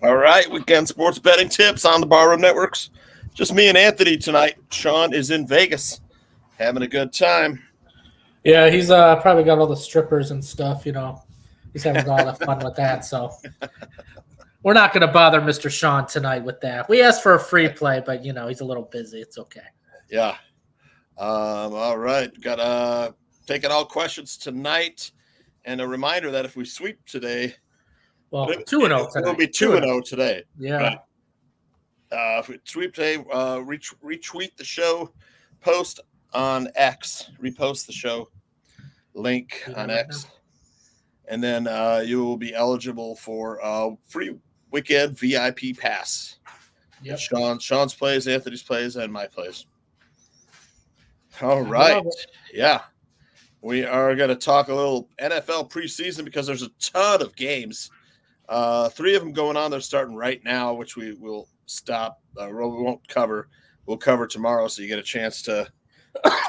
All right, weekend sports betting tips on the Barroom Networks. Just me and Anthony tonight. Sean is in Vegas, having a good time. Yeah, he's probably got all the strippers and stuff. He's having all the fun with that. So we're not going to bother Mr. Sean tonight with that. We asked for a free play, but he's a little busy. It's okay. Yeah. All right, got taking all questions tonight, and a reminder that if we sweep today, well, 2-0 tonight. It'll be 2-0 today. Yeah. Right? If we sweep today, retweet the show, post on X, repost the show link on X, and then you will be eligible for free weekend VIP pass. Yep. Sean's plays, Anthony's plays, and my plays. All right. Yeah. We are going to talk a little NFL preseason because there's a ton of games. 3 of them going on. They're starting right now, which we will stop. We won't cover. We'll cover tomorrow, so you get a chance to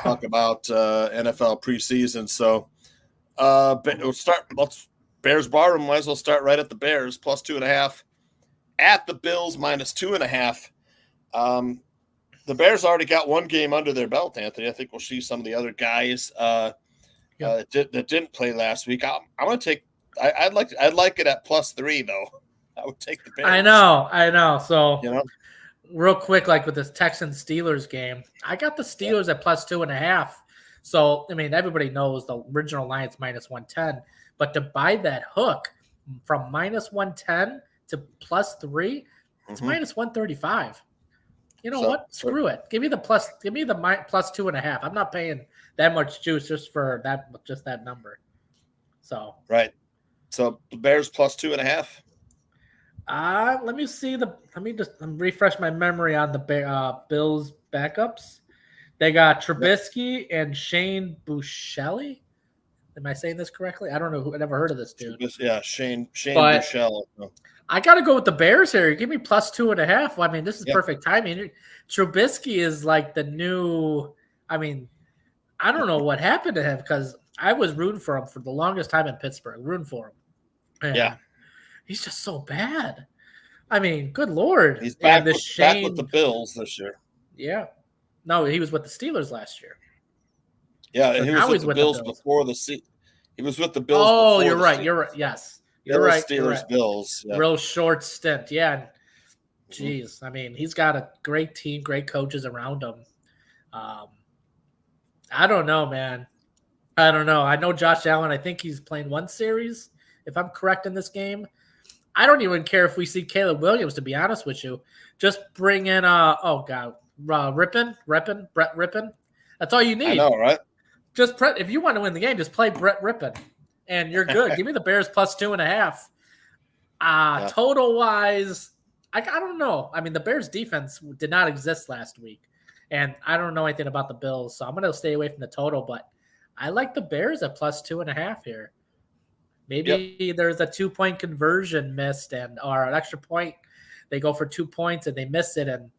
talk about NFL preseason. So we'll start. Bears Barroom. Might as well start right at the Bears, plus 2.5. At the Bills, minus 2.5. The Bears already got one game under their belt, Anthony. I think we'll see some of the other guys that didn't play last week. I'm going to take. I'd like it at plus 3 though. I would take the Bears. I know. So real quick, like with this Texans Steelers game, I got the Steelers at plus 2.5. So I mean, everybody knows the original line is minus 110, but to buy that hook from minus 110 to plus 3, it's minus 135. You know what? Screw it. Give me the plus 2.5. I'm not paying that much juice just for that number. So right. So the Bears plus 2.5. Let me just refresh my memory on the Bills backups. They got Trubisky and Shane Buechele. Am I saying this correctly? I don't know. I never heard of this dude. Yeah, Shane Buechele. I got to go with the Bears here. Give me plus 2.5. Well, I mean, this is perfect timing. Trubisky is like the new. I mean, I don't know what happened to him because I was rooting for him for the longest time in Pittsburgh. Rooting for him. And he's just so bad. I mean, good Lord. He's back with the Bills this year. Yeah. No, he was with the Steelers last year. Yeah, and he was with the Bills before the season. He was with the Bills. Oh, you're right. You're right. Yes. You're right. Steelers, Bills. Yeah. Real short stint. Yeah. Jeez. I mean, he's got a great team, great coaches around him. I don't know, man. I don't know. I know Josh Allen. I think he's playing one series, if I'm correct in this game. I don't even care if we see Caleb Williams, to be honest with you. Just bring in, Brett Rippon. That's all you need. I know, right? If you want to win the game, just play Brett Rippon, and you're good. Give me the Bears plus 2.5. Total wise, I don't know. I mean, the Bears defense did not exist last week, and I don't know anything about the Bills, so I'm going to stay away from the total. But I like the Bears at plus 2.5 here. Maybe there's a 2-point conversion missed or an extra point. They go for 2 points and they miss it, and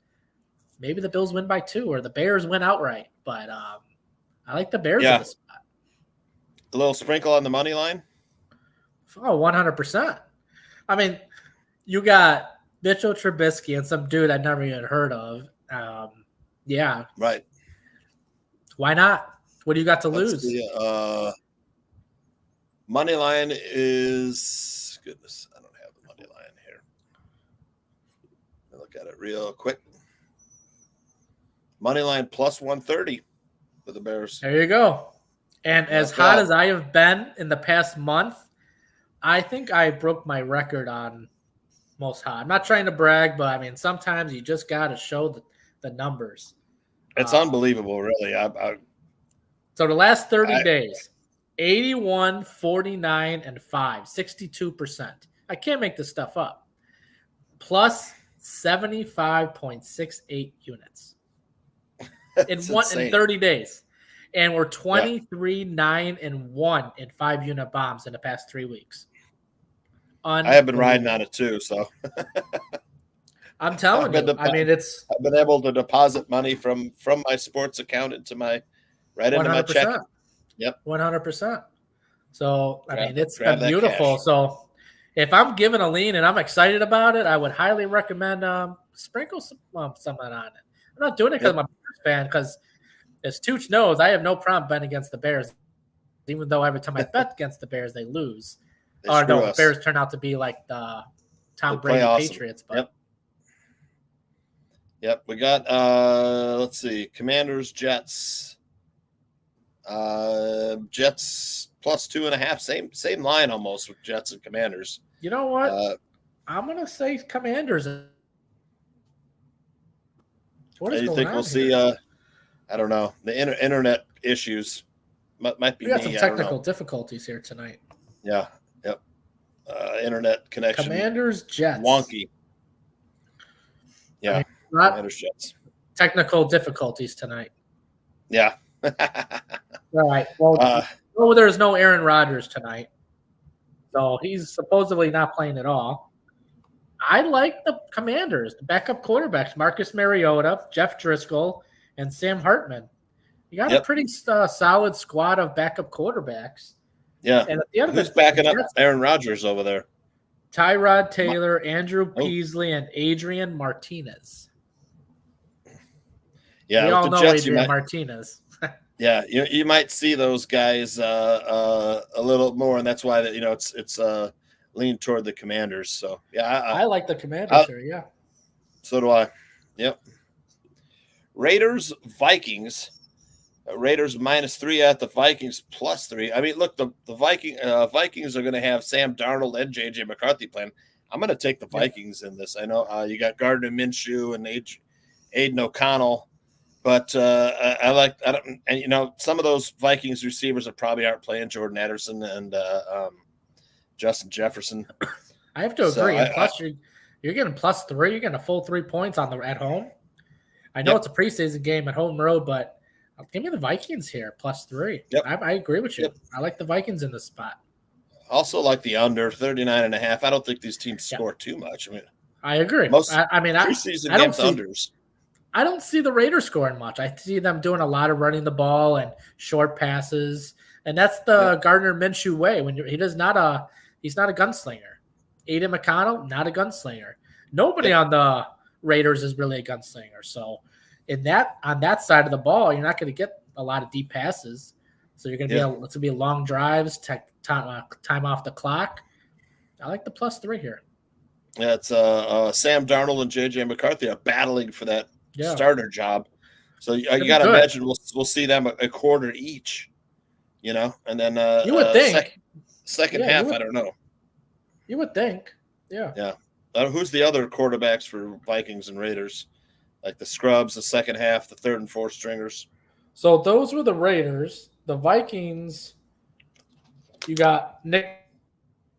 maybe the Bills win by 2 or the Bears win outright. But I like the Bears in the spot. A little sprinkle on the money line? Oh, 100%. I mean, you got Mitchell Trubisky and some dude I never even heard of. Yeah. Right. Why not? What do you got to lose? Money line is – goodness, I don't have the money line here. I'll look at it real quick. Money line plus 130 for the Bears. There you go. And as hot as I have been in the past month, I think I broke my record on most hot. I'm not trying to brag, but I mean, sometimes you just got to show the numbers. It's unbelievable, really. So the last 30 days, 81, 49, and 5, 62%. I can't make this stuff up. Plus 75.68 units in 30 days. And we're 23, 9, and 1 in 5-unit bombs in the past 3 weeks. I have been riding on it too, so I'm telling you. I mean, I've been able to deposit money from my sports account into my into my check. Yep, 100%. So I mean, it's been beautiful. Cash. So if I'm given a lean and I'm excited about it, I would highly recommend sprinkle some something on it. I'm not doing it because I'm a Bears fan, because as Tooch knows, I have no problem betting against the Bears, even though every time I bet against the Bears, they lose. Or no, the Bears turn out to be like the Tom Brady Patriots. But Yep. We got let's see, Commanders, Jets. Jets plus 2.5. Same line almost with Jets and Commanders. You know what? I'm gonna say Commanders. What is going on? You think we'll see? I don't know. The internet issues might be. We got some technical difficulties here tonight. Yeah. Yep. Internet connection. Commanders, Jets. Wonky. Yeah. Commanders, Jets. Technical difficulties tonight. Yeah. All right. Well, there's no Aaron Rodgers tonight, so he's supposedly not playing at all. I like the Commanders, the backup quarterbacks: Marcus Mariota, Jeff Driscoll, and Sam Hartman. You got a pretty solid squad of backup quarterbacks. Yeah. And at the end who's backing up Aaron Rodgers over there? Tyrod Taylor, Andrew Peasley, and Adrian Martinez. Yeah, we all know Jets, Adrian Martinez. Yeah, you might see those guys a little more, and that's why it's lean toward the Commanders. So yeah, I like the Commanders here. Yeah, so do I. Yep. Raiders, Vikings. Raiders -3 at the Vikings +3. I mean, look, the Vikings are going to have Sam Darnold and JJ McCarthy playing. I'm going to take the Vikings in this. I know you got Gardner Minshew and Aiden O'Connell. But some of those Vikings receivers aren't playing. Jordan Anderson and Justin Jefferson. I have to agree. Plus, you're getting +3. You're getting a full 3 points at home. I know it's a preseason game at home road, but give me the Vikings here +3. Yep. I agree with you. Yep. I like the Vikings in this spot. Also like the under 39.5. I don't think these teams score too much. I mean, I agree. Preseason games unders. I don't see the Raiders scoring much. I see them doing a lot of running the ball and short passes, and that's the Gardner Minshew way. He's not a gunslinger. Aiden McConnell, not a gunslinger. Nobody on the Raiders is really a gunslinger. So, on that side of the ball, you're not going to get a lot of deep passes. So you're going to it's going to be long drives, time off the clock. I like the +3 here. Yeah, it's Sam Darnold and JJ McCarthy are battling for that starter job. So you got to imagine we'll see them a quarter each, and then you would think second half. I don't know. You would think, yeah. Who's the other quarterbacks for Vikings and Raiders? Like the scrubs, the second half, the third and fourth stringers. So those were the Raiders. The Vikings, you got Nick,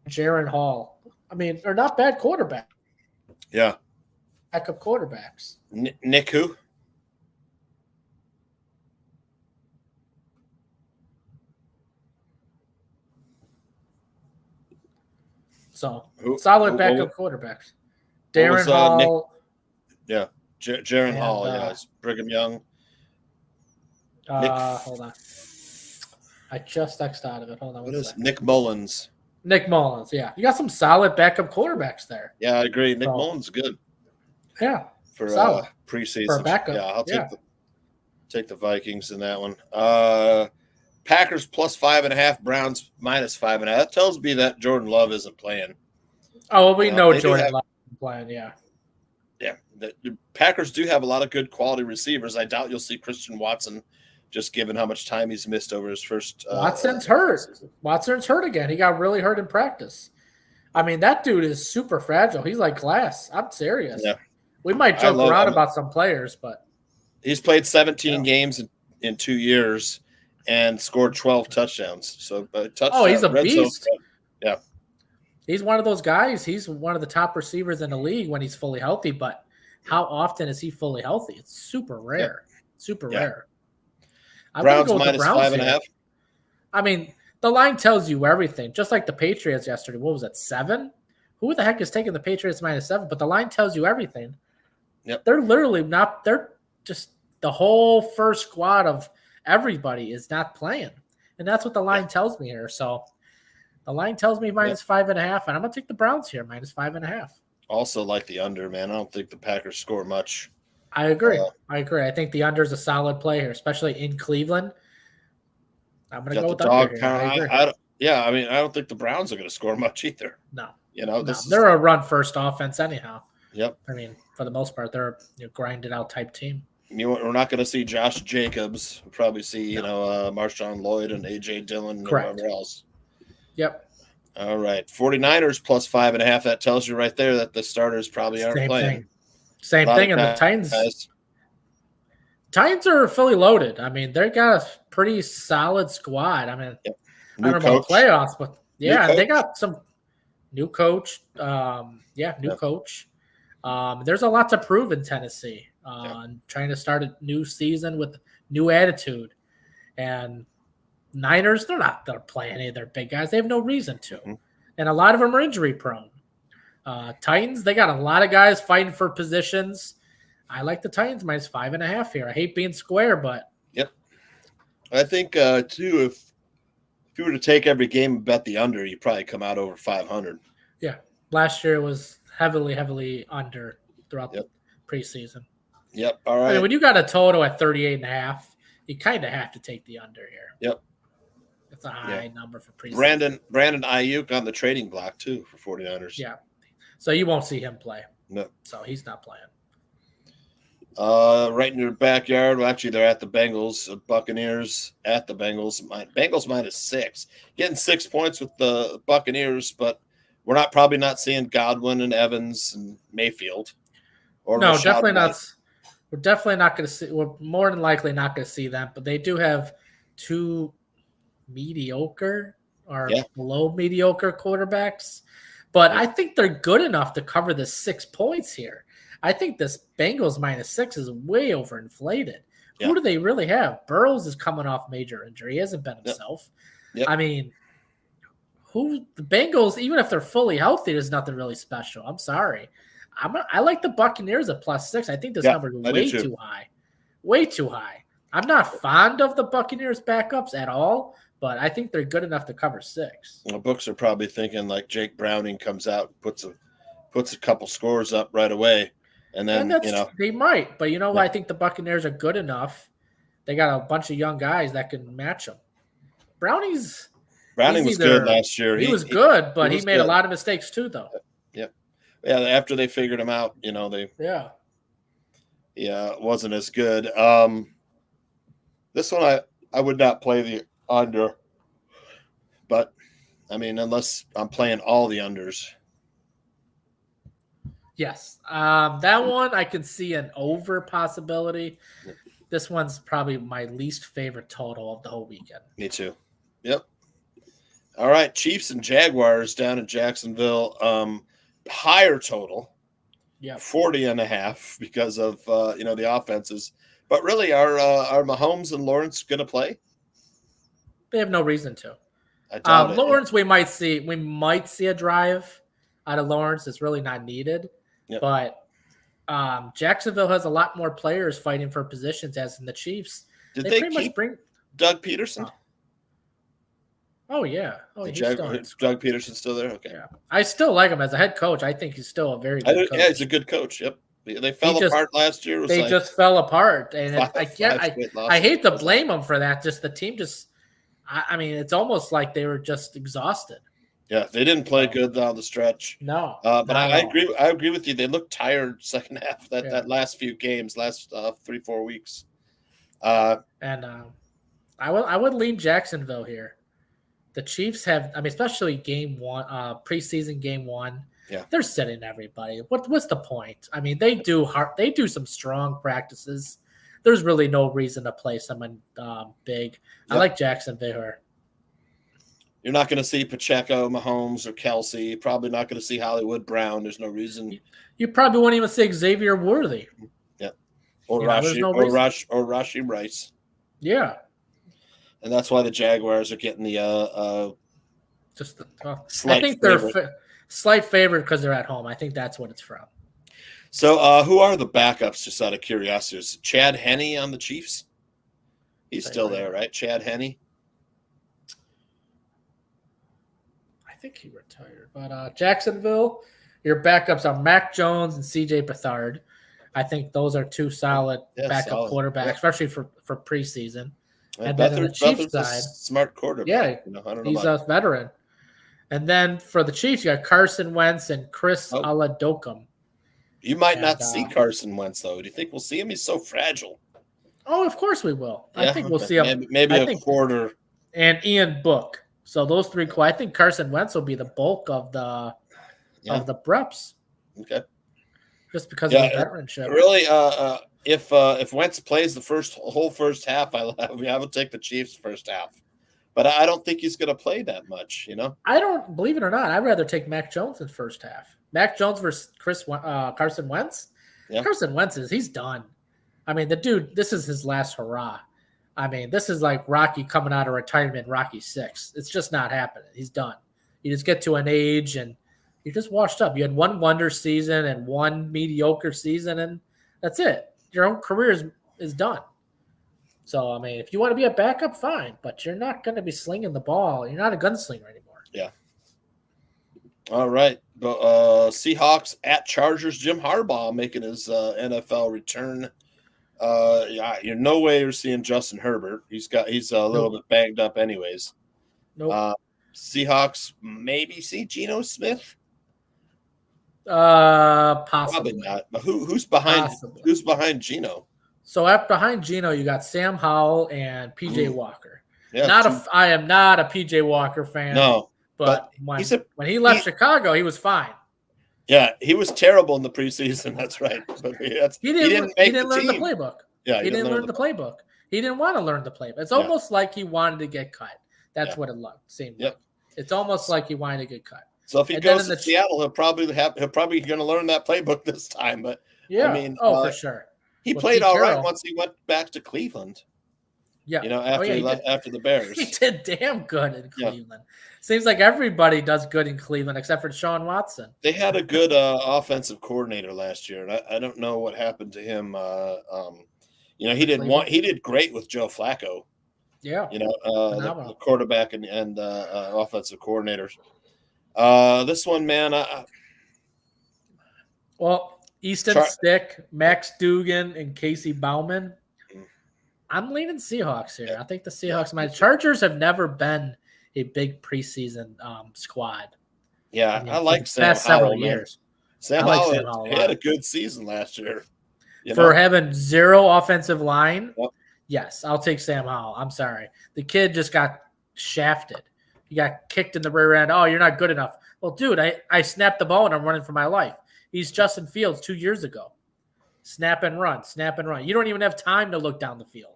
Jaron Hall. I mean, they're not bad quarterbacks. Yeah. Backup quarterbacks. Nick who? So solid backup quarterbers. Darren Hall. Nick? Yeah. Jaron Hall. It's Brigham Young. Hold on. I just X'd out of it. Hold on. What is Nick Mullins? Nick Mullins, yeah. You got some solid backup quarterbacks there. Yeah, I agree. Nick Mullins is good. Yeah. For preseason. For a backup. Yeah, I'll take the Vikings in that one. Packers +5.5, Browns -5.5. That tells me that Jordan Love isn't playing. Oh, well, we know Jordan Love isn't playing, yeah. Yeah. The Packers do have a lot of good quality receivers. I doubt you'll see Christian Watson, just given how much time he's missed over his first. Watson's hurt. Watson's hurt again. He got really hurt in practice. I mean, that dude is super fragile. He's like glass. I'm serious. Yeah. We might joke around about some players, but he's played 17 games in 2 years and scored 12 touchdowns. So, he's a beast. Yeah. He's one of those guys. He's one of the top receivers in the league when he's fully healthy, but how often is he fully healthy? It's super rare. Yeah. Super rare. Browns -5.5. I mean, the line tells you everything. Just like the Patriots yesterday. What was it, 7? Who the heck is taking the Patriots -7? But the line tells you everything. Yep. They're literally not. They're just the whole first squad of everybody is not playing, and that's what the line tells me here. So The line tells me minus 5.5, and I'm going to take the Browns here, minus 5.5. Also like the under, man. I don't think the Packers score much. I agree. I think the under is a solid play here, especially in Cleveland. I'm going to go with under here. I agree. I don't think the Browns are going to score much either. No. They're a run-first offense anyhow. Yep. I mean, for the most part, they're a grinded-out type team. We're not going to see Josh Jacobs. We'll probably see, Marshawn Lloyd and A.J. Dillon and whoever else. Yep. All right. 49ers plus 5.5. That tells you right there that the starters probably aren't playing. Same thing. And the Titans are fully loaded. I mean, they got a pretty solid squad. I mean, I don't know about playoffs, but they got some new coach. Coach. There's a lot to prove in Tennessee. Trying to start a new season with new attitude. And Niners, they're not playing any of their big guys. They have no reason to. Mm-hmm. And a lot of them are injury prone. Titans, they got a lot of guys fighting for positions. I like the Titans minus 5.5 here. I hate being square, but I think too, if you were to take every game and bet the under, you probably come out over 500. Yeah, last year was heavily under throughout the preseason. Yep. All right. I mean, when you got a total at 38.5, you kind of have to take the under here. Yep. It's a high number for preseason. Brandon Ayuk on the trading block too for 49ers. Yeah. So you won't see him play. No. So he's not playing. Right in your backyard. Well, actually, they're at the Bengals. Buccaneers at the Bengals. Bengals minus 6. Getting 6 points with the Buccaneers, but we're probably not seeing Godwin and Evans and Mayfield. No, definitely not. We're definitely not going to see. We're more than likely not going to see them. But they do have 2 mediocre or below mediocre quarterbacks. But I think they're good enough to cover the 6 points here. I think this Bengals minus 6 is way overinflated. Yeah. Who do they really have? Burrows is coming off major injury. He hasn't been himself. Yep. I mean, the Bengals, even if they're fully healthy, there's nothing really special. I'm sorry. I like the Buccaneers at plus 6. I think this number is way too high. Way too high. I'm not fond of the Buccaneers backups at all, but I think they're good enough to cover 6. The books are probably thinking like Jake Browning comes out, puts a couple scores up right away. And then, they might. But I think the Buccaneers are good enough. They got a bunch of young guys that can match them. Browning was good last year. He was good, but he made a lot of mistakes too, though. Yeah, after they figured him out, it wasn't as good. This one I would not play the under, but I mean, unless I'm playing all the unders. Yes, that one I can see an over possibility. This one's probably my least favorite total of the whole weekend. Me too. Yep. All right, Chiefs and Jaguars down in Jacksonville. Higher total, 40.5 because of the offenses. But really, are Mahomes and Lawrence going to play? They have no reason to. I doubt Lawrence, we might see a drive out of Lawrence. It's really not needed. Yep. But Jacksonville has a lot more players fighting for positions as in the Chiefs. Did they pretty much bring Doug Peterson? Oh, yeah. Oh, Doug Peterson's still there? Okay. Yeah. I still like him as a head coach. I think he's still a very good coach. Yeah, he's a good coach. Yep. They fell apart last year. They just fell apart. And I hate to blame them for that. Just the team I mean, it's almost like they were just exhausted. Yeah, they didn't play good down the stretch. No. But I agree with you. They looked tired second half, that last few games, last 3-4 weeks. I would lean Jacksonville here. The Chiefs have, especially game 1, preseason game 1. Yeah, they're sitting everybody. What's the point? I mean, they do some strong practices. There's really no reason to play someone big. Yep. I like Jacksonville here. You're not going to see Pacheco, Mahomes, or Kelsey. You're probably not going to see Hollywood Brown. There's no reason. You probably won't even see Xavier Worthy. Yeah, or Rashi Rice. Yeah. And that's why the Jaguars are getting the I think they're slight favorite because they're at home. I think that's what it's from. So who are the backups, just out of curiosity? Is Chad Henne on the Chiefs? He's still there, right? Chad Henne? think he retired. But Jacksonville, your backups are Mac Jones and C.J. Beathard. I think those are two solid backup quarterbacks, especially for preseason. And then on the Chiefs side, smart quarterback. Yeah, I don't know, he's a veteran. And then for the Chiefs, you got Carson Wentz and Chris Aladokum. You might not see Carson Wentz, though. Do you think we'll see him? He's so fragile. Oh, of course we will. Yeah, I think we'll see him. Maybe a quarter. And Ian Book. So those three. I think Carson Wentz will be the bulk of the reps. Okay. Just because of his veteranship. Really, if Wentz plays the whole first half, I would take the Chiefs first half. But I don't think he's going to play that much, I don't believe it or not. I'd rather take Mac Jones in the first half. Mac Jones versus Carson Wentz. Yeah. Carson Wentz he's done. I mean, the dude, this is his last hurrah. I mean, this is like Rocky coming out of retirement, Rocky 6. It's just not happening. He's done. You just get to an age and you're just washed up. You had one wonder season and one mediocre season, and that's it. Your own career is done. So, I mean, if you want to be a backup, fine, but you're not going to be slinging the ball. You're not a gunslinger anymore. Yeah. All right. But Seahawks at Chargers. Jim Harbaugh making his NFL return. You're no way you're seeing Justin Herbert. He's a little bit banged up anyways. Nope. Seahawks maybe see Geno Smith. Possibly Probably not. But who's behind? Possibly. Who's behind Geno? So behind Geno, you got Sam Howell and PJ Walker. Yeah, I am not a PJ Walker fan. No, but when he left Chicago, he was fine. Yeah, he was terrible in the preseason. That's right. But he didn't learn the playbook. Yeah, he didn't learn the playbook. He didn't want to learn the playbook. It's almost like he wanted to get cut. That's what it seemed like. It's almost like he wanted to get cut. So if he goes to Seattle, he'll probably going to learn that playbook this time. But I mean, for sure. He played all right once he went back to Cleveland. Yeah. After the Bears. He did damn good in Cleveland. Yeah. Seems like everybody does good in Cleveland except for Sean Watson. They had a good offensive coordinator last year, and I don't know what happened to him. He did great with Joe Flacco. Yeah. The quarterback and offensive coordinators. This one, man. Easton Stick, Max Dugan, and Casey Bauman. I'm leaning Seahawks here. I think the Seahawks might. Chargers have never been a big preseason squad. Yeah, I like Sam Howell. Several years. Sam Howell had a good season last year. For having zero offensive line, yes, I'll take Sam Howell. I'm sorry. The kid just got shafted. He got kicked in the rear end. Oh, you're not good enough. Well, dude, I snapped the ball and I'm running for my life. He's Justin Fields 2 years ago. Snap and run, snap and run. You don't even have time to look down the field.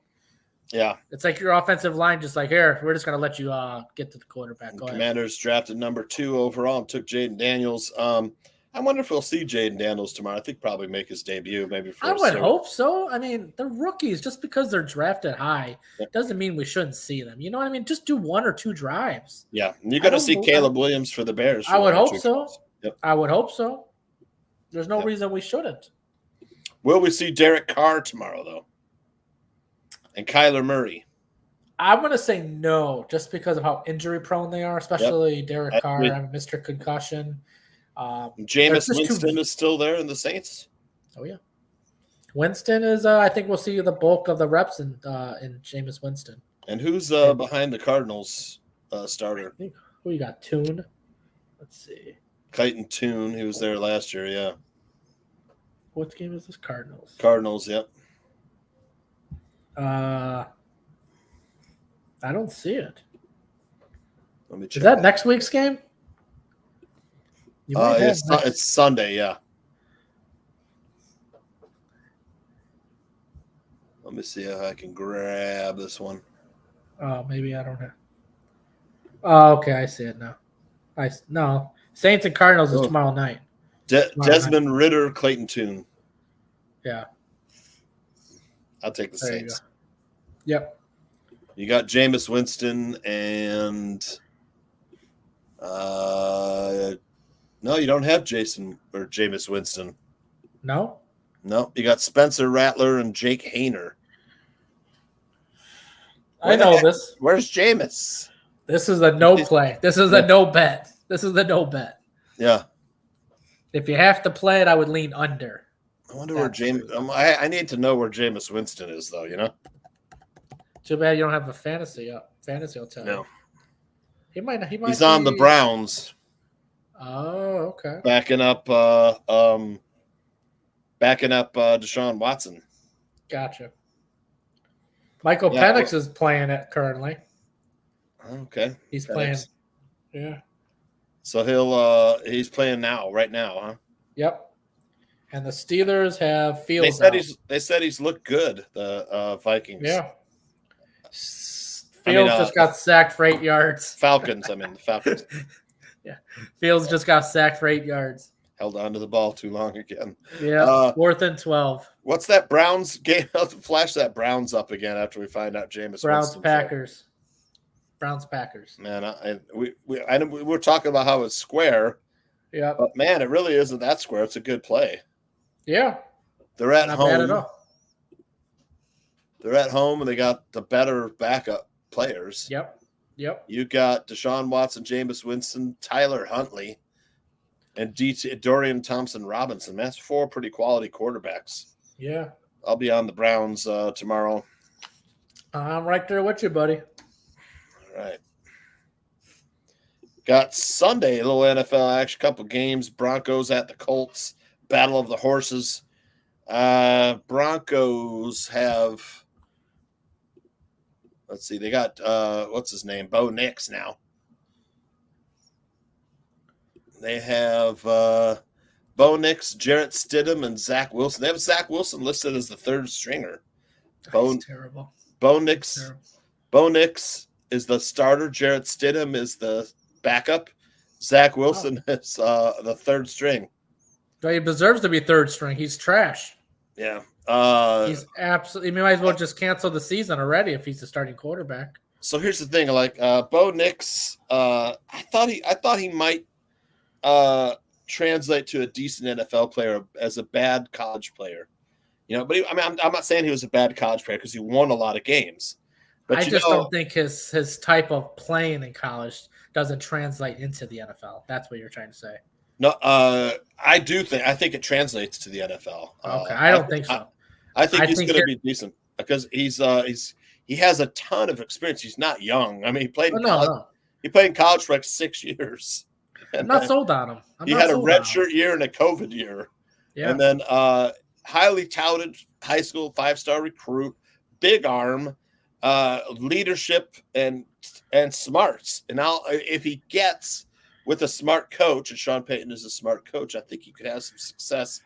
Yeah. It's like your offensive line just like, here, we're just going to let you get to the quarterback. Go Commanders drafted number 2 overall and took Jaden Daniels. I wonder if we'll see Jaden Daniels tomorrow. I think probably make his debut maybe. I would hope so. I mean, they're rookies. Just because they're drafted high doesn't mean we shouldn't see them. You know what I mean? Just do 1 or 2 drives. Yeah. You're going to see Caleb Williams for the Bears. I would hope so. Yep. I would hope so. There's no reason we shouldn't. Will we see Derek Carr tomorrow, though? And Kyler Murray? I'm going to say no, just because of how injury-prone they are, especially Derek Carr. Mr. Concussion. Jameis Winston is still there in the Saints? Oh, yeah. Winston is, I think we'll see the bulk of the reps in Jameis Winston. And who's behind the Cardinals starter? Who you got? Tune? Let's see. Clayton Tune, he was there last year, yeah. What game is this? Cardinals, yep. I don't see it. Let me check. Is that next week's game? It's Sunday, yeah. Let me see if I can grab this one. Oh, maybe I don't know. Oh, okay, I see it now. No, Saints and Cardinals is tomorrow night. Desmond Ridder, Clayton Tune. Yeah. I'll take the Saints. Yep. You got Jameis Winston and no, you don't have Jameis Winston. No? No. You got Spencer Rattler and Jake Hayner. I know this. Where's Jameis? This is a no play. This is a no bet. This is the no bet. Yeah. If you have to play it, I would lean under. I wonder where James. I need to know where Jameis Winston is, though. You know. Too bad you don't have a fantasy will tell you. No. He might. He's on the Browns. Oh, okay. Backing up Deshaun Watson. Gotcha. Michael Penix is playing it currently. Okay. He's playing. Yeah. So he's playing right now, huh? Yep. And the Steelers have Fields. They said he's looked good. The Vikings. Yeah. Fields just got sacked for 8 yards. The Falcons. Yeah. Fields just got sacked for 8 yards. Held on to the ball too long again. Yeah. 4th and 12. What's that Browns game? I'll flash that Browns up again after we find out Jameis Winston. Browns Packers. Man, we were talking about how it's square. Yeah. But man, it really isn't that square. It's a good play. Yeah. They're at home. Not bad at all. They're at home and they got the better backup players. Yep. You got Deshaun Watson, Jameis Winston, Tyler Huntley, and Dorian Thompson-Robinson. That's 4 pretty quality quarterbacks. Yeah. I'll be on the Browns tomorrow. I'm right there with you, buddy. All right. Got Sunday, a little NFL action, couple games. Broncos at the Colts, Battle of the Horses. Broncos have, let's see, they got, what's his name? Bo Nix now. They have Bo Nix, Jarrett Stidham, and Zach Wilson. They have Zach Wilson listed as the 3rd stringer. Terrible. Bo Nix is the starter. Jarrett Stidham is the backup. Zach Wilson is the 3rd string. So he deserves to be 3rd string. He's trash. Yeah. He's absolutely. You might as well just cancel the season already if he's the starting quarterback. So here's the thing, like Bo Nix, I thought he might translate to a decent NFL player as a bad college player. You know, but I'm not saying he was a bad college player because he won a lot of games. But I just don't think his type of playing in college doesn't translate into the NFL. That's what you're trying to say. No, I think it translates to the NFL. Okay, I don't think so. I think he's going to be decent because he has a ton of experience. He's not young. I mean, he played in college for like 6 years. I'm not sold on him. He had a redshirt year and a COVID year. Yeah. And then highly touted high school 5-star recruit, big arm, leadership and smarts. And now if he gets with a smart coach, and Sean Payton is a smart coach, I think he could have some success.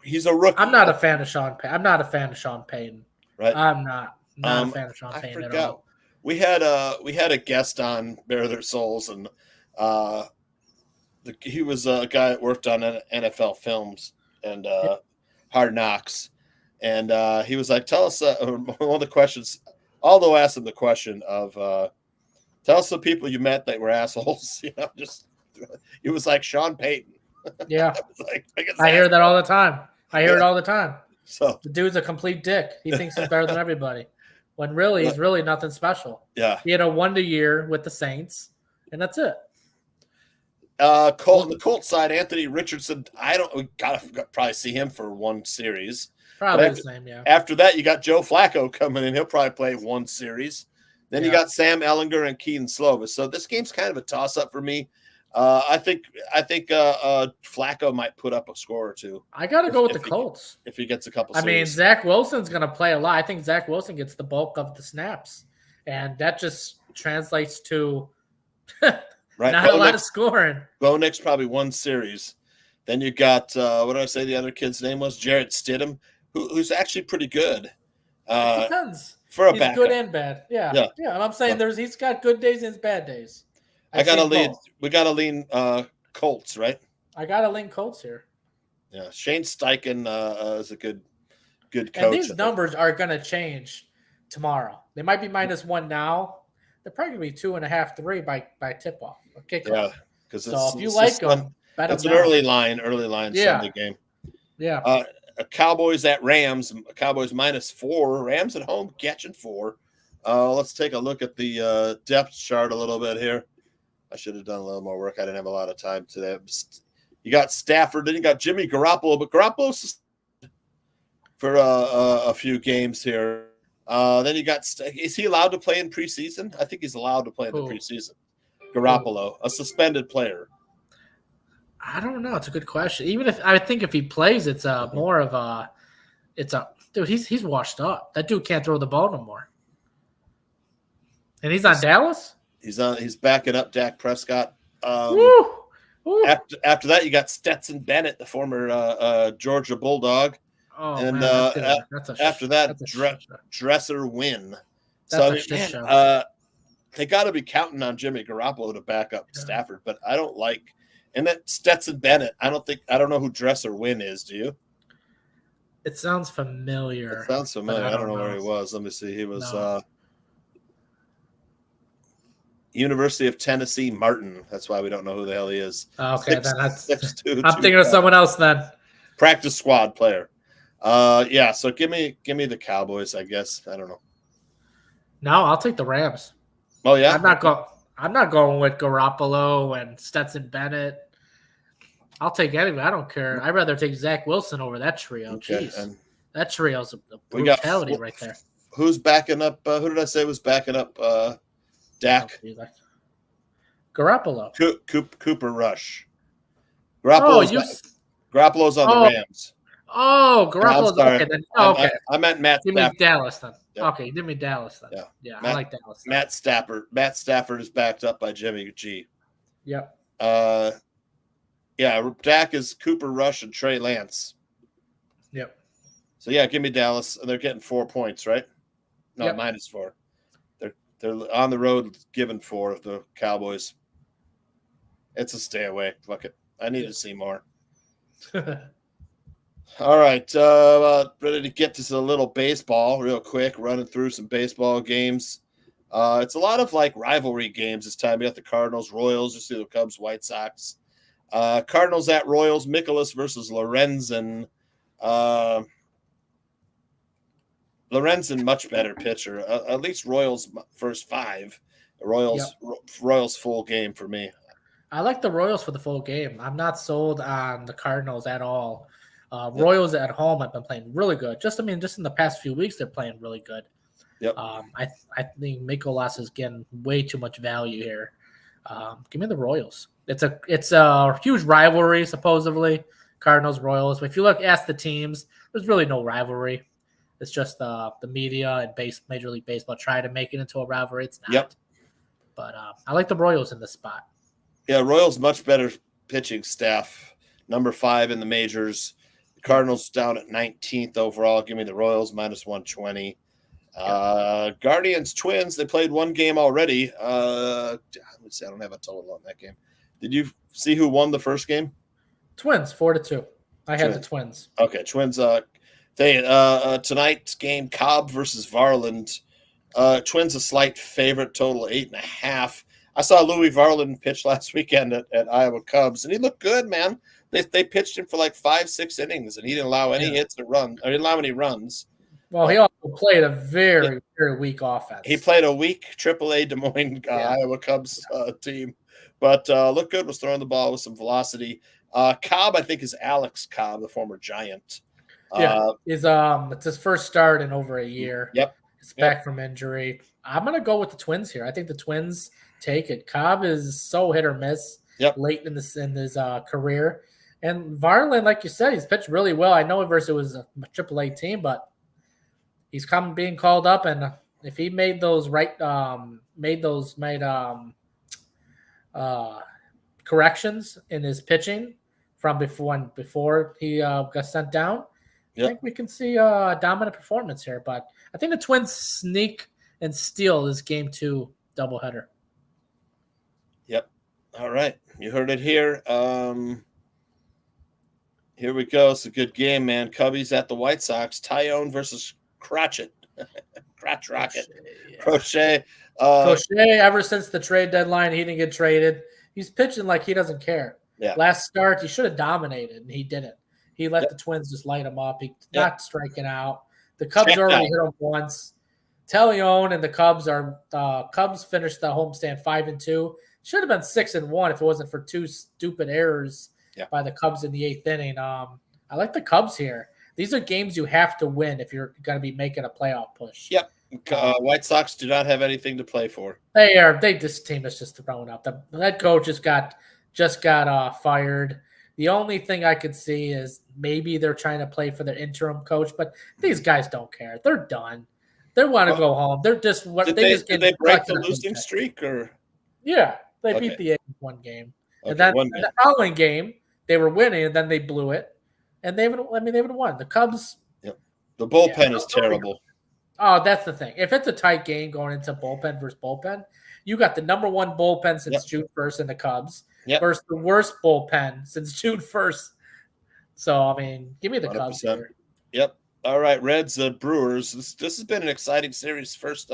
He's a rookie. I'm not a fan of Sean Payton. Right. I'm not a fan of Sean Payton at all. We had a guest on Bare Their Souls, and he was a guy that worked on NFL films and Hard Knocks, and he was like, "Tell us one of the questions." Aldo asked him the question of, "Tell us the people you met that were assholes." You know, he was like Sean Payton. Yeah, I hear that all the time. It all the time. So the dude's a complete dick. He thinks he's better than everybody, when really he's really nothing special. Yeah, he had a wonder year with the Saints, and that's it. On the Colts side, Anthony Richardson. We gotta probably see him for one series. Probably the same, yeah. After that, you got Joe Flacco coming in. He'll probably play one series. Then you got Sam Ehlinger and Keaton Slovis. So this game's kind of a toss-up for me. I think Flacco might put up a score or two. I got to go with the Colts. If he gets a couple series. I mean, Zach Wilson's going to play a lot. I think Zach Wilson gets the bulk of the snaps. And that just translates to not a lot of scoring. Bo Nix probably one series. Then you got, what did I say the other kid's name was? Jarrett Stidham, who's actually pretty good. It depends. For a he's backup. Good and bad. Yeah. And I'm saying he's got good days and bad days. We got to lean Colts, right? I got to lean Colts here. Yeah. Shane Steichen is a good coach. And these numbers are going to change tomorrow. They might be -1 now. They're probably going to be 2.5, 3 by tip-off or kickoff. Yeah. Because if you like them, bet it's them an now. early line Sunday game. Yeah. Cowboys at Rams. Cowboys -4. Rams at home catching 4. Let's take a look at the depth chart a little bit here. I should have done a little more work. I didn't have a lot of time today. You got Stafford, then you got Jimmy Garoppolo, but Garoppolo's for a few games here. Then you got, is he allowed to play in preseason? I think he's allowed to play in the preseason. Garoppolo, a suspended player. I don't know. It's a good question. Even if I think if he plays, it's more of a, dude. He's washed up. That dude can't throw the ball no more. And he's on Dallas. He's backing up Dak Prescott. Woo! After that, you got Stetson Bennett, the former Georgia Bulldog. Oh, and man, after that, Dresser Wynn. They got to be counting on Jimmy Garoppolo to back up Stafford, but I don't like. And that Stetson Bennett, I don't know who Dresser Wynn is. Do you? It sounds familiar. I don't know where he was. Let me see. He was University of Tennessee Martin. That's why we don't know who the hell he is. Okay, then that's. I'm thinking of someone else then. Practice squad player. So give me the Cowboys, I guess. I don't know. No, I'll take the Rams. Oh yeah. I'm not going with Garoppolo and Stetson Bennett. I'll take anyone. I don't care. I'd rather take Zach Wilson over that trio. Okay, jeez. That trio's a brutality right there. Who's backing up? Who did I say was backing up Dak? Garoppolo. Cooper Rush. Garoppolo's on the Rams. Oh, Garoppolo's okay. Then, okay. I meant Matt Stafford. Give me Dallas then. Yeah. Okay, give me Dallas then. Yeah, I like Dallas. Then. Matt Stafford is backed up by Jimmy G. Yep. Dak is Cooper Rush and Trey Lance. Yep. So give me Dallas. They're getting 4 points, right? No, -4. They're on the road giving 4 of the Cowboys. It's a stay away. Fuck it. I need to see more. All right, ready to get to a little baseball real quick, running through some baseball games. It's a lot of rivalry games this time. You got the Cardinals, Royals, you see the Cubs, White Sox. Cardinals at Royals, Mikolas versus Lorenzen. Lorenzen, much better pitcher. At least Royals first 5. Royals full game for me. I like the Royals for the full game. I'm not sold on the Cardinals at all. Royals at home have been playing really good. Just in the past few weeks, they're playing really good. Yep. I think Mikolas is getting way too much value here. Give me the Royals. It's a huge rivalry, supposedly, Cardinals Royals. But if you ask the teams, there's really no rivalry. It's just the media and Major League Baseball try to make it into a rivalry. It's not. Yep. But I like the Royals in this spot. Yeah, Royals much better pitching staff. Number 5 in the majors. Cardinals down at 19th overall. Give me the Royals -120. Guardians Twins. They played one game already. Let's see. I don't have a total on that game. Did you see who won the first game? Twins 4-2. I had the Twins. Okay, Twins. Tonight's game: Cobb versus Varland. Twins a slight favorite. Total 8.5. I saw Louis Varland pitch last weekend at Iowa Cubs, and he looked good, man. They pitched him for 5-6 innings, and he didn't allow any hits or run. Or didn't allow any runs. Well, he also played a very, very weak offense. He played a weak AAA Des Moines Iowa Cubs team, but looked good. Was throwing the ball with some velocity. Cobb, I think, is Alex Cobb, the former Giant. It's his first start in over a year. Yep. He's back from injury. I'm gonna go with the Twins here. I think the Twins take it. Cobb is so hit or miss late in his career. And Varland, like you said, he's pitched really well. I know it was a AAA team, but he's being called up, and if he made those corrections in his pitching from before he got sent down, I think we can see a dominant performance here. But I think the Twins sneak and steal this game 2 doubleheader. Yep. All right, you heard it here. Here we go. It's a good game, man. Cubbies at the White Sox. Tyone versus Crotchet. Crotch Rocket. Crochet. Crochet, ever since the trade deadline, he didn't get traded. He's pitching like he doesn't care. Yeah. Last start, he should have dominated, and he didn't. He let the Twins just light him up. He not striking out. The Cubs already hit him once. Tyone and the Cubs finished the homestand 5-2. Should have been 6-1 if it wasn't for two stupid errors by the Cubs in the 8th inning. I like the Cubs here. These are games you have to win if you're going to be making a playoff push. Yep. White Sox do not have anything to play for. This team is just throwing up. The head coach just got fired. The only thing I could see is maybe they're trying to play for their interim coach, but these guys don't care. They're done. They want to go home. They're just did they break the losing streak or? Yeah, they beat the A's one game, and then in the following game they were winning, and then they blew it, and they haven't won. The Cubs. Yep. The bullpen is terrible. Oh, that's the thing. If it's a tight game going into bullpen versus bullpen, you got the number one bullpen since June 1st in the Cubs versus the worst bullpen since June 1st. So, I mean, give me the 100%. Cubs here. Yep. All right, Reds, Brewers. This has been an exciting series. First,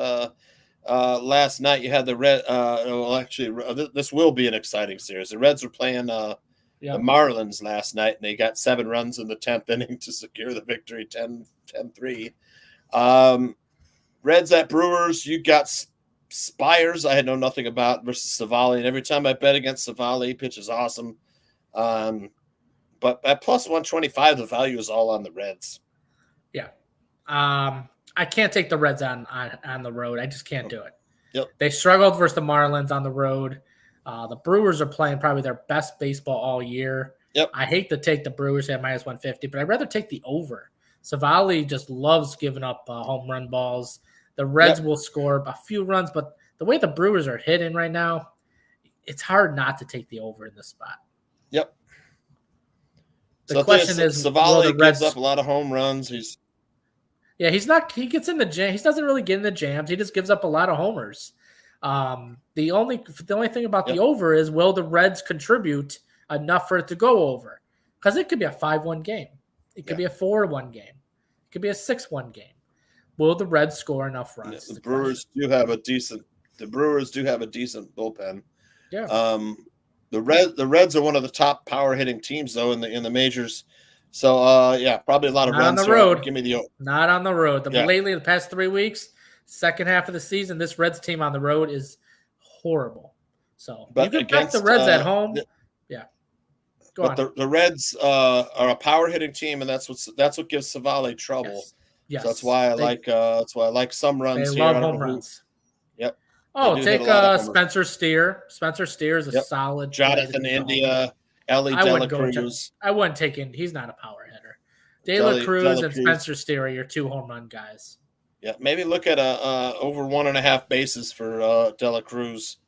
last night you had the Red. This will be an exciting series. The Reds were playing the Marlins last night, and they got 7 runs in the 10th inning to secure the victory, 10-3. Reds at Brewers, you got Spires. I had known nothing about versus Savali, and every time I bet against Savali, he pitches awesome. But at plus 125, the value is all on the Reds. Yeah. I can't take the Reds on the road. I just can't do it. Yep. They struggled versus the Marlins on the road. The Brewers are playing probably their best baseball all year. Yep. I hate to take the Brewers at minus 150, but I'd rather take the over. Savali just loves giving up home run balls. The Reds will score a few runs, but the way the Brewers are hitting right now, it's hard not to take the over in this spot. Yep. The question is, Savali gives up a lot of home runs. He's not. He gets in the jam. He doesn't really get in the jams. He just gives up a lot of homers. The only thing about the over is, will the Reds contribute enough for it to go over? Because it could be a 5-1 game. It could be a 4-1 game. It could be a 6-1 game. Will the Reds score enough runs? The Brewers do have a decent bullpen. Yeah. The Reds are one of the top power hitting teams though in the majors. So probably a lot of runs on the road. Give me the not on the road. Lately, the past 3 weeks, second half of the season, this Reds team on the road is horrible. So but you can back the Reds at home. The Reds are a power hitting team, and that's what gives Savali trouble. Yes. So that's why I like some runs they here. Love home runs. Yep. Oh, take Spencer Steer. Spencer Steer is a solid. Jonathan India, Ellie De La Cruz. I wouldn't take him. He's not a power hitter. De La Cruz and Spencer Steer are your 2 home run guys. Yeah, maybe look at over 1.5 bases for De La Cruz,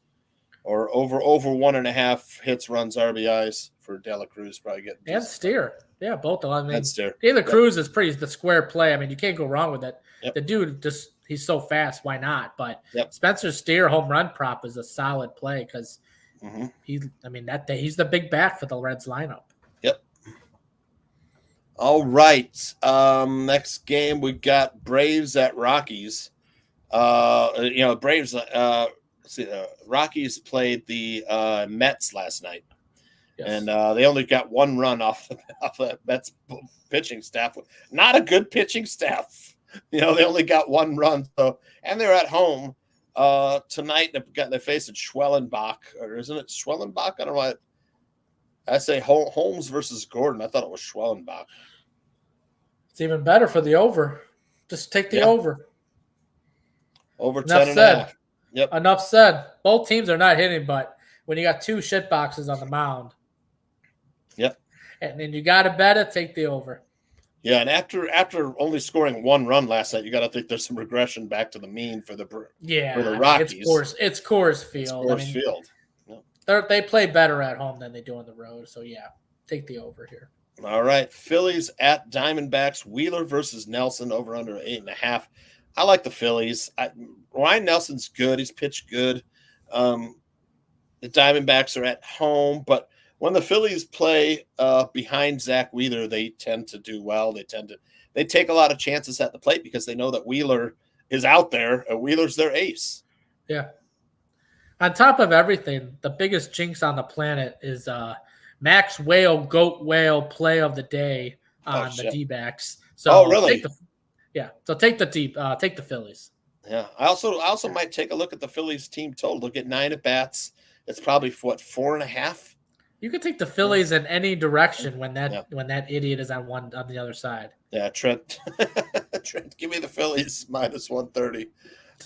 or over 1.5 hits, runs, RBIs for De La Cruz. Probably get and Steer. Yeah, both of them. I mean, Steer. De La Cruz is the square play. I mean, you can't go wrong with it. Yep. The dude he's so fast. Why not? But Spencer Steer home run prop is a solid play because he's the big bat for the Reds lineup. Yep. All right. Next game we got Braves at Rockies. Braves. Rockies played the Mets last night. Yes. And they only got 1 run off the Mets pitching staff. Not a good pitching staff. They only got 1 run. So, and they're at home tonight. They're facing Schwellenbach, or isn't it Schwellenbach? I don't know why. I say Holmes versus Gordon. I thought it was Schwellenbach. It's even better for the over. Just take the over. Over 10.5. Yep. Enough said. Both teams are not hitting, but when you got 2 shit boxes on the mound. Yep. And then you got to bet it, take the over. Yeah, and after only scoring 1 run last night, you got to think there's some regression back to the mean for the Rockies. It's Coors Field. Field. They play better at home than they do on the road. So, take the over here. All right, Phillies at Diamondbacks. Wheeler versus Nelson, over under 8.5. I like the Phillies. Ryan Nelson's good. He's pitched good. The Diamondbacks are at home, but when the Phillies play behind Zach Wheeler, they tend to do well. They take a lot of chances at the plate because they know that Wheeler is out there. Wheeler's their ace. Yeah. On top of everything, the biggest jinx on the planet is Max Whale, Goat Whale play of the day on the D-backs. So really? Take the Phillies. Yeah. I also might take a look at the Phillies team total. They'll get 9 at bats. It's probably, 4.5? You could take the Phillies in any direction when that idiot is on the other side. Yeah, Trent. Trent, give me the Phillies minus 130.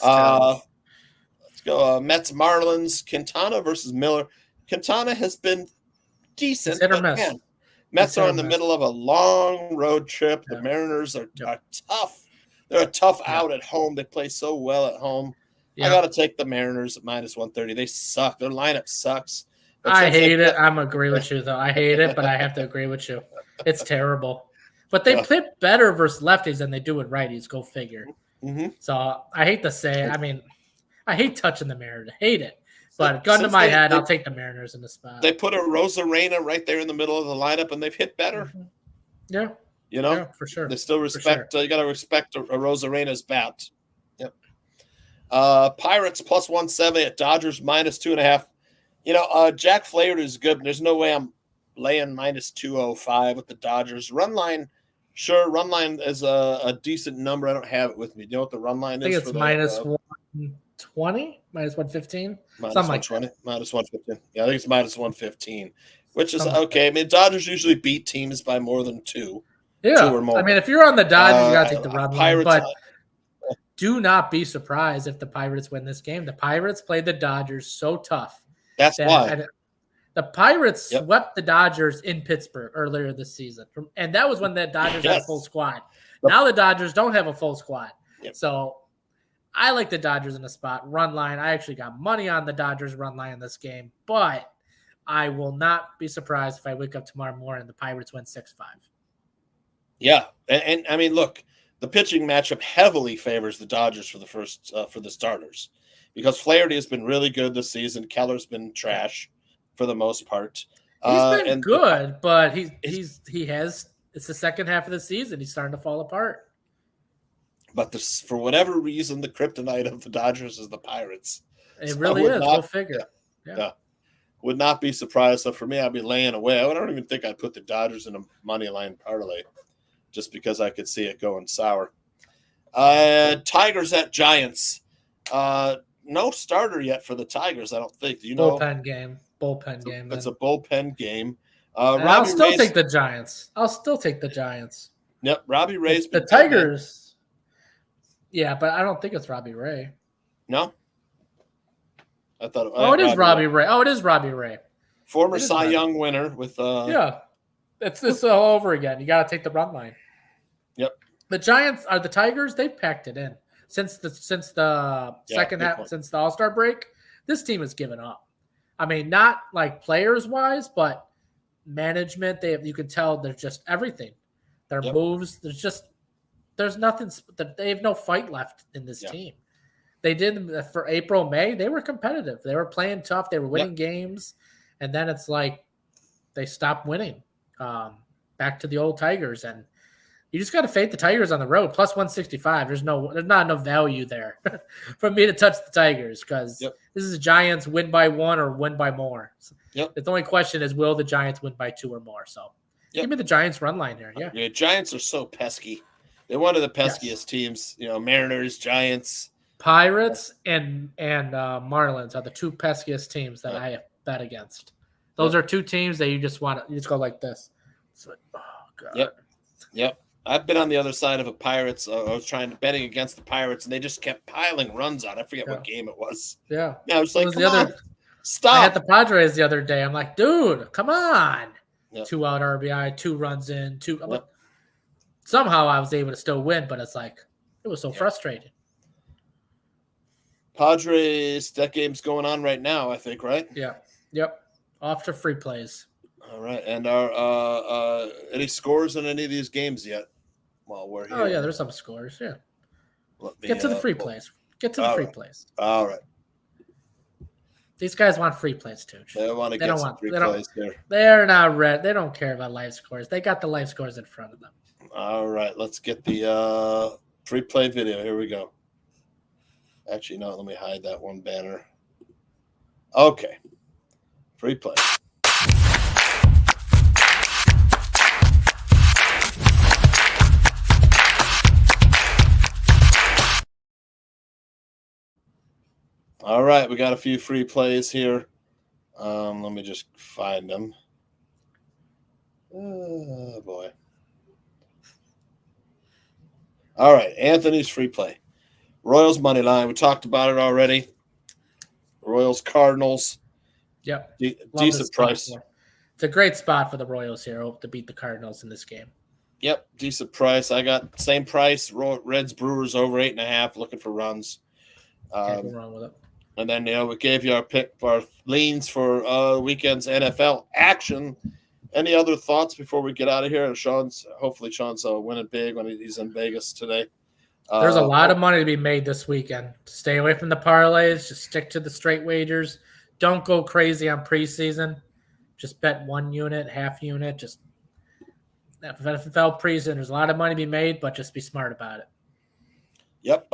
Let's go. Mets, Marlins, Quintana versus Miller. Quintana has been decent, hit or but miss. Man, Mets are in the middle of a long road trip. The Mariners are tough. They're a tough out at home. They play so well at home. I got to take the Mariners at minus 130. They suck. Their lineup sucks. I hate it. I'm agree with you, though. I hate it, but I have to agree with you. It's terrible. But they play better versus lefties than they do with righties. Go figure. Mm-hmm. So I hate to say it. I mean, I hate touching the Mariners. I hate it. But gun to my head, I'll take the Mariners in the spot. They put a Rosarena right there in the middle of the lineup, and they've hit better. Mm-hmm. Yeah. Yeah, for sure. They still respect. You got to respect a Rosarena's bat. Yep. Pirates plus 170 at Dodgers minus 2.5. Jack Flaherty is good, but there's no way I'm laying minus 205 with the Dodgers. Run line, sure. Run line is a decent number. I don't have it with me. Do you know what the run line is? I think it's minus 120, minus 115. Minus something 120, like minus 115. Yeah, I think it's minus 115, which is okay. I mean, Dodgers usually beat teams by more than two. Yeah, 2 or more. I mean, if you're on the Dodgers, you got to take the run line. But do not be surprised if the Pirates win this game. The Pirates played the Dodgers so tough. That's why. The Pirates swept the Dodgers in Pittsburgh earlier this season. And that was when the Dodgers had a full squad. Now the Dodgers don't have a full squad. Yep. So I like the Dodgers in the spot. Run line. I actually got money on the Dodgers run line in this game. But I will not be surprised if I wake up tomorrow morning and the Pirates win 6-5. Yeah. And I mean, look, the pitching matchup heavily favors the Dodgers for the starters, because Flaherty has been really good this season. Keller's been trash for the most part. He's been good, but it's the second half of the season. He's starting to fall apart. But for whatever reason, the kryptonite of the Dodgers is the Pirates. It really is. Go figure. Yeah. Would not be surprised. So for me, I'd be laying away. I don't even think I'd put the Dodgers in a money line parlay, just because I could see it going sour. Tigers at Giants. No starter yet for the Tigers, I don't think. Do you know? Bullpen game. It's a bullpen game. I'll still take the Giants. Yep, Robbie Ray's the Tigers. Yeah, but I don't think it's Robbie Ray. No? I thought it is Robbie Ray. Oh, it is Robbie Ray. Former Cy Young winner with It's this all over again. You got to take the run line. Yep. The Giants are the Tigers. They've packed it in since the second half, since the All-Star break. This team has given up. I mean, not like players wise, but management. You can tell there's just everything. Their moves. There's nothing. They have no fight left in this team. They did for April, May. They were competitive. They were playing tough. They were winning games, and then it's like they stopped winning. Back to the old Tigers, and you just got to fade the Tigers on the road. Plus 165. There's not enough value there for me to touch the Tigers, because this is Giants win by 1 or win by more. So the only question is, will the Giants win by 2 or more? So give me the Giants run line here. Yeah, Giants are so pesky. They're one of the peskiest teams. Mariners, Giants, Pirates, and Marlins are the 2 peskiest teams that I have bet against. Those are 2 teams that you just go like this. It's like, oh god. Yep. I've been on the other side of a Pirates. I was betting against the Pirates, and they just kept piling runs on. I forget what game it was. Yeah. I was like, stop. I had the Padres the other day. I'm like, dude, come on. 2 out RBI, 2 runs in, 2. Like, somehow I was able to still win, but it's like, it was so frustrating. Padres, that game's going on right now, I think, right? Yeah. Yep. Off to free plays. All right. And are any scores in any of these games yet? While we're here. Oh yeah, there's some scores. Yeah. Get to the free plays. Get to the free plays. All right. These guys want free plays, Tooch. They want to get some free plays here. They're not red. They don't care about live scores. They got the live scores in front of them. All right. Let's get the free play video. Here we go. Actually, no. Let me hide that one banner. Okay. Free play. All right, we got a few free plays here. Let me just find them. Oh, boy. All right, Anthony's free play. Royals money line. We talked about it already. Royals Cardinals. Yep. Decent price. It's a great spot for the Royals here to beat the Cardinals in this game. Yep, decent price. I got same price. Reds Brewers over 8.5. Looking for runs. Can't go wrong with it. And then we gave you our pick for our leans for weekend's NFL action. Any other thoughts before we get out of here? And hopefully Sean's winning big when he's in Vegas today. There's a lot of money to be made this weekend. Stay away from the parlays. Just stick to the straight wagers. Don't go crazy on preseason. Just bet 1 unit, half unit. Just NFL preseason. There's a lot of money to be made, but just be smart about it. Yep.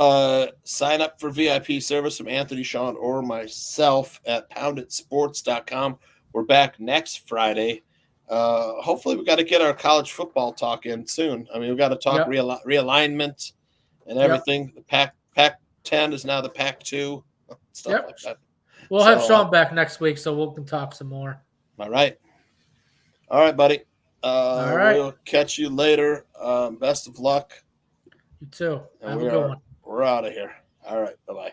Sign up for VIP service from Anthony, Sean, or myself at pounditsports.com. We're back next Friday. Hopefully we got to get our college football talk in soon. I mean, we've got to talk realignment and everything. The Pac-10 is now the Pac-2. Stuff like that. We'll have Sean back next week, so we can talk some more. All right, buddy. All right. We'll catch you later. Best of luck. You too. Have a good one. We're out of here. All right. Bye-bye.